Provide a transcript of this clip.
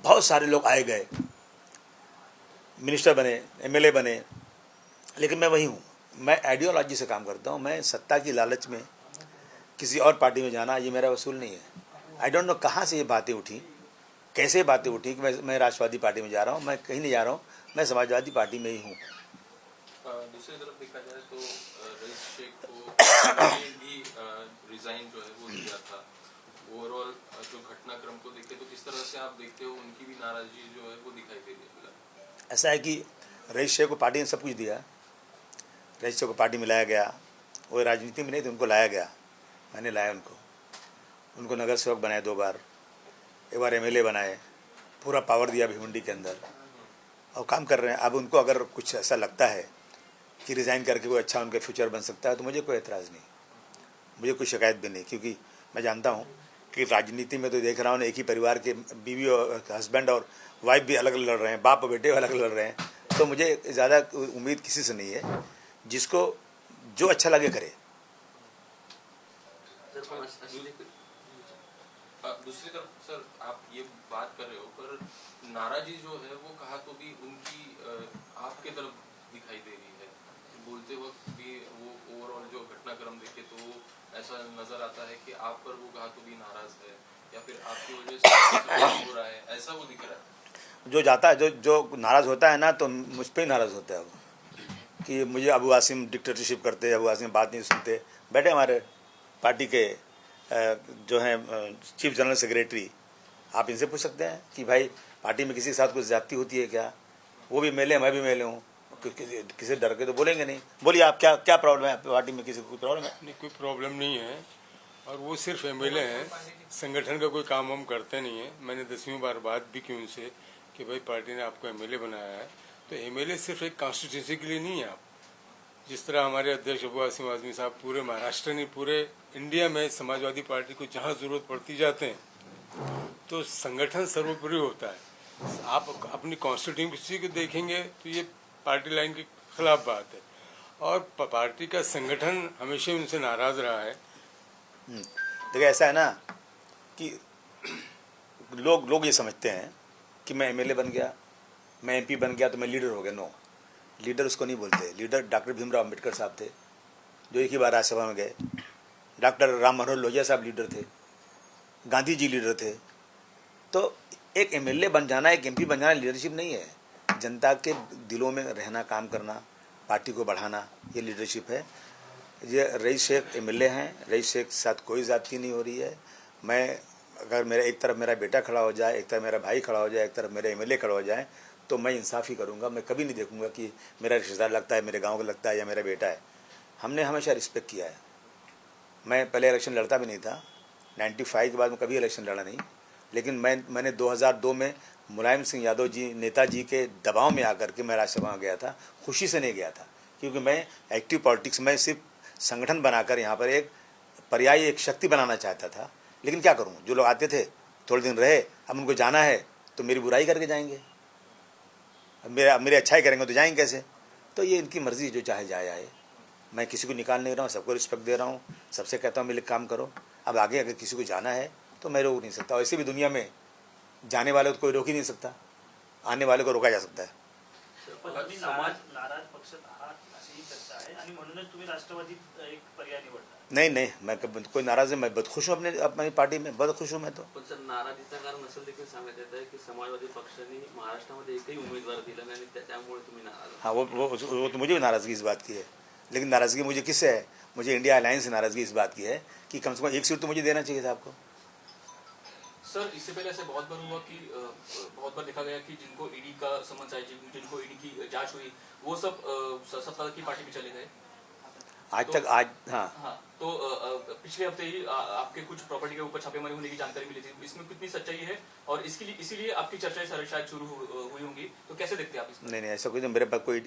बहुत सारे लोग आए गए, मिनिस्टर बने, एमएलए बने, लेकिन मैं वही हूँ। मैं आइडियोलॉजी से काम करता हूँ। मैं सत्ता की लालच में किसी और पार्टी में जाना ये मेरा वसूल नहीं है। आई डोंट नो कहाँ से ये बातें उठी, कैसे बातें उठी कि मैं राष्ट्रवादी पार्टी में जा रहा हूँ। मैं कहीं नहीं जा रहा हूँ, मैं समाजवादी पार्टी में ही हूँ। दूसरी तरफ देखा जाए तो रईस शेख को भी रिजाइन जो है वो दिया था। ओवरऑल जो घटनाक्रम को देखे तो किस तरह से आप देखते हो, उनकी भी नाराजगी जो है वो दिखाई दे रही है? ऐसा है कि रईस शेख को पार्टी ने सब कुछ दिया। रईस शेख को पार्टी में लाया गया, वो राजनीति में नहीं थे, उनको लाया गया, मैंने लाया उनको नगर सेवक बनाए 2 बार, 1 बार एमएलए बनाए, पूरा पावर दिया भिवंडी के अंदर, और काम कर रहे हैं। अब उनको अगर कुछ ऐसा लगता है कि रिज़ाइन करके कोई अच्छा उनका फ्यूचर बन सकता है तो मुझे कोई एतराज़ नहीं, मुझे कोई शिकायत भी नहीं, क्योंकि मैं जानता हूँ कि राजनीति में तो देख रहा हूँ एक ही परिवार के बीवी और हस्बैंड और वाइफ भी अलग लड़ रहे हैं, बाप और बेटे अलग लड़ रहे हैं, तो मुझे ज़्यादा उम्मीद किसी से नहीं है। जिसको जो अच्छा लगे करे। दूसरी तरफ सर आप ये बात कर रहे हो, पर नाराजी जो है वो कहा तो भी उनकी आपके तरफ दिखाई दे रही है। बोलते वक्त भी वो ओवरऑल जो घटनाक्रम देखे तो ऐसा नजर आता है कि आप पर वो कहा तो भी नाराज है, या फिर आपकी वजह से हो रहा है, ऐसा वो दिख रहा है। जो जाता है, जो नाराज़ होता है ना, तो मुझ पर ही नाराज़ होता है वो, कि मुझे अबू आसिम डिक्टेटरशिप करते, अबू आसिम बात नहीं सुनते। बैठे हमारे पार्टी के जो हैं चीफ जनरल सेक्रेटरी, आप इनसे पूछ सकते हैं कि भाई पार्टी में किसी के साथ कुछ ज़्यादती होती है क्या? वो भी मेले, मैं भी मेले हूँ, किसी डर के तो बोलेंगे नहीं। बोलिए आप, क्या प्रॉब्लम है पार्टी में? किसी को कोई प्रॉब्लम है? नहीं, कोई प्रॉब्लम नहीं है, और वो सिर्फ एमएलए हैं, संगठन का कोई काम हम करते नहीं है। मैंने 10वीं बार बात भी की उनसे कि भाई पार्टी ने आपको एमएलए बनाया है, तो एमएलए सिर्फ एक कॉन्स्टिट्यूंसी के लिए नहीं है। आप जिस तरह हमारे अध्यक्ष अबू आसिम आज़मी साहब पूरे महाराष्ट्र नहीं, पूरे इंडिया में समाजवादी पार्टी को जहाँ ज़रूरत पड़ती जाते हैं, तो संगठन सर्वोपरि होता है। आप अपनी कॉन्स्टिट्यूंसी को देखेंगे तो ये पार्टी लाइन के खिलाफ बात है, और पार्टी का संगठन हमेशा उनसे नाराज रहा है। देखिए ऐसा है ना कि लोग ये समझते हैं कि मैं एमएलए बन गया, मैं एमपी बन गया तो मैं लीडर हो गया। नो, लीडर उसको नहीं बोलते। लीडर डॉक्टर भीमराव अम्बेडकर साहब थे, जो एक ही बार राज्यसभा में गए। डॉक्टर राम मनोहर लोहिया साहब लीडर थे, गांधी जी लीडर थे। तो एक एमएलए बन जाना, एक एमपी बन जाना लीडरशिप नहीं है। जनता के दिलों में रहना, काम करना, पार्टी को बढ़ाना, ये लीडरशिप है। ये रईस शेख एमएलए हैं, रईस शेख के साथ कोई ज़्यादती नहीं हो रही है। मैं अगर मेरा एक तरफ मेरा बेटा खड़ा हो जाए, एक तरफ मेरा भाई खड़ा हो जाए, एक तरफ मेरे एमएलए खड़ा हो जाए, तो मैं इंसाफ ही करूँगा। मैं कभी नहीं देखूँगा कि मेरा रिश्तेदार लगता है, मेरे गाँव का लगता है, या मेरा बेटा है। हमने हमेशा रिस्पेक्ट किया है। मैं पहले इलेक्शन लड़ता भी नहीं था, 95 के बाद मैं कभी इलेक्शन लड़ा नहीं, लेकिन मैंने 2002 में मुलायम सिंह यादव जी, नेताजी के दबाव में आकर के मैं राज्यसभा में गया था। खुशी से नहीं गया था, क्योंकि मैं एक्टिव पॉलिटिक्स में सिर्फ संगठन बनाकर यहाँ पर एक पर्यायी, एक शक्ति बनाना चाहता था। लेकिन क्या करूँ, जो लोग आते थे थोड़े दिन रहे, अब उनको जाना है तो मेरी बुराई करके जाएंगे, मेरे अच्छाई करेंगे तो जाएंगे कैसे? तो ये इनकी मर्जी, जो चाहे जाए आए। मैं किसी को निकाल नहीं रहा हूँ, सबको रिस्पेक्ट दे रहा हूँ, सबसे कहता हूँ मिलकर काम करो। अब आगे अगर किसी को जाना है तो मैं रोक नहीं सकता। वैसे भी दुनिया में जाने वाले को कोई रोक ही नहीं सकता, आने वाले को रोका जा सकता है। नहीं, मैं कोई नाराज है, मैं बहुत खुश हूँ अपनी पार्टी में, बहुत खुश हूँ मैं तो। नाराजीचं कारण असं देखील सांगण्यात येत आहे की समाजवादी पक्षाने महाराष्ट्रामध्ये एकही उमेदवार दिला नाही, त्यामुळे तुम्ही नाराज। हाँ, वो तो मुझे भी नाराज़गी इस बात की है, लेकिन नाराज़गी मुझे किससे है? मुझे इंडिया अलायंस से नाराज़गी इस बात की है कि कम से कम एक सीट तो मुझे देना चाहिए था आपको। सर, इससे पहले ऐसे बहुत बार हुआ कि बहुत बार देखा गया कि जिनको ईडी का समन्स आया, जिनको ईडी की जांच हुई, वो सब सत्ता की पार्टी में चले गए आज तक। हाँ, तो पिछले हफ्ते ही आपके कुछ प्रॉपर्टी के ऊपर छापेमारी होने की जानकारी मिली थी। इसमें कितनी सच्चाई है, और इसीलिए आपकी चर्चाएं शायद शुरू हुई होंगी, तो कैसे देखते हैं आप इसमें? नहीं, ऐसा कुछ मेरे पास कोई